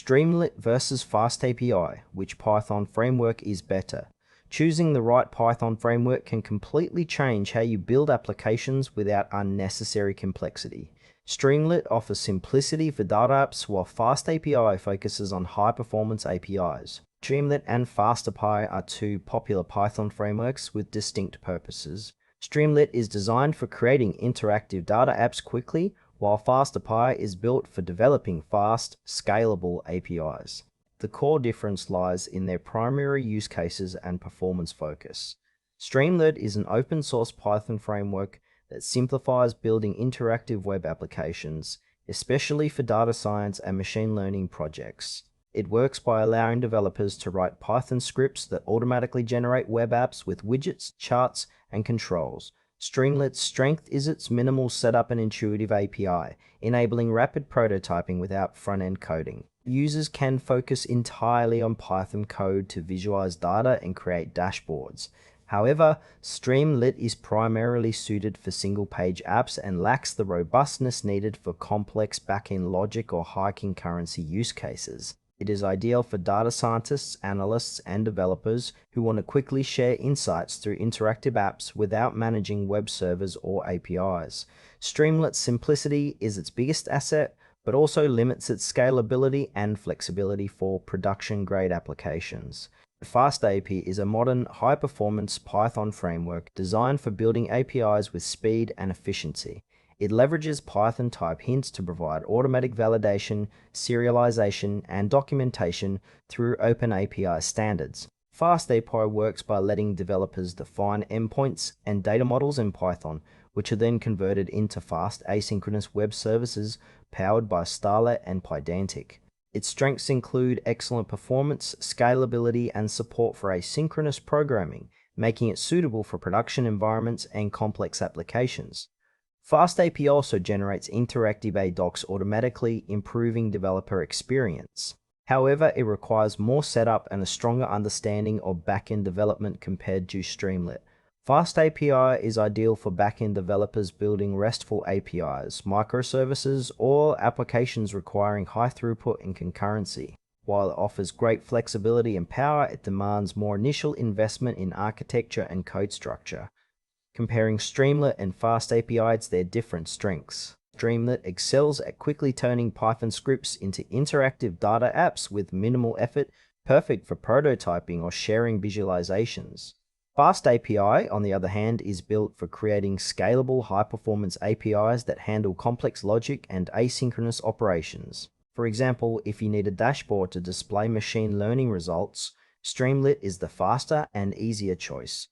Streamlit versus FastAPI, which Python framework is better? Choosing the right Python framework can completely change how you build applications without unnecessary complexity. Streamlit offers simplicity for data apps, while FastAPI focuses on high-performance APIs. Streamlit and FastAPI are two popular Python frameworks with distinct purposes. Streamlit is designed for creating interactive data apps quickly, while FastAPI is built for developing fast, scalable APIs. The core difference lies in their primary use cases and performance focus. Streamlit is an open-source Python framework that simplifies building interactive web applications, especially for data science and machine learning projects. It works by allowing developers to write Python scripts that automatically generate web apps with widgets, charts, and controls. Streamlit's strength is its minimal setup and intuitive API, enabling rapid prototyping without front-end coding. Users can focus entirely on Python code to visualize data and create dashboards. However, Streamlit is primarily suited for single-page apps and lacks the robustness needed for complex back-end logic or high concurrency use cases. It is ideal for data scientists, analysts, and developers who want to quickly share insights through interactive apps without managing web servers or APIs. Streamlit's simplicity is its biggest asset, but also limits its scalability and flexibility for production-grade applications. FastAPI is a modern, high-performance Python framework designed for building APIs with speed and efficiency. It leverages Python type hints to provide automatic validation, serialization, and documentation through OpenAPI standards. FastAPI works by letting developers define endpoints and data models in Python, which are then converted into fast asynchronous web services powered by Starlet and Pydantic. Its strengths include excellent performance, scalability, and support for asynchronous programming, making it suitable for production environments and complex applications. FastAPI also generates interactive docs automatically, improving developer experience. However, it requires more setup and a stronger understanding of backend development compared to Streamlit. FastAPI is ideal for backend developers building RESTful APIs, microservices, or applications requiring high throughput and concurrency. While it offers great flexibility and power, it demands more initial investment in architecture and code structure. Comparing Streamlit and FastAPI to their different strengths. Streamlit excels at quickly turning Python scripts into interactive data apps with minimal effort, perfect for prototyping or sharing visualizations. FastAPI, on the other hand, is built for creating scalable, high-performance APIs that handle complex logic and asynchronous operations. For example, if you need a dashboard to display machine learning results, Streamlit is the faster and easier choice.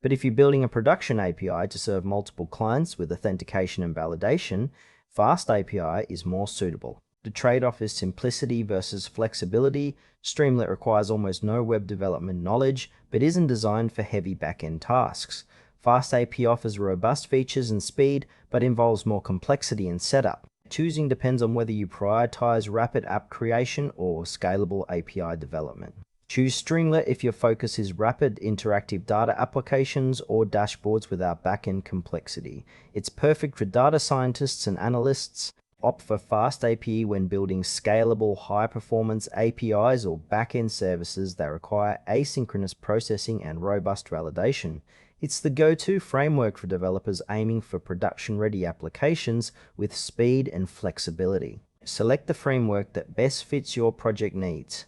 But if you're building a production API to serve multiple clients with authentication and validation, FastAPI is more suitable. The trade-off is simplicity versus flexibility. Streamlit requires almost no web development knowledge, but isn't designed for heavy back-end tasks. FastAPI offers robust features and speed, but involves more complexity and setup. Choosing depends on whether you prioritize rapid app creation or scalable API development. Choose Streamlit if your focus is rapid interactive data applications or dashboards without backend complexity. It's perfect for data scientists and analysts. Opt for FastAPI when building scalable, high-performance APIs or backend services that require asynchronous processing and robust validation. It's the go-to framework for developers aiming for production-ready applications with speed and flexibility. Select the framework that best fits your project needs.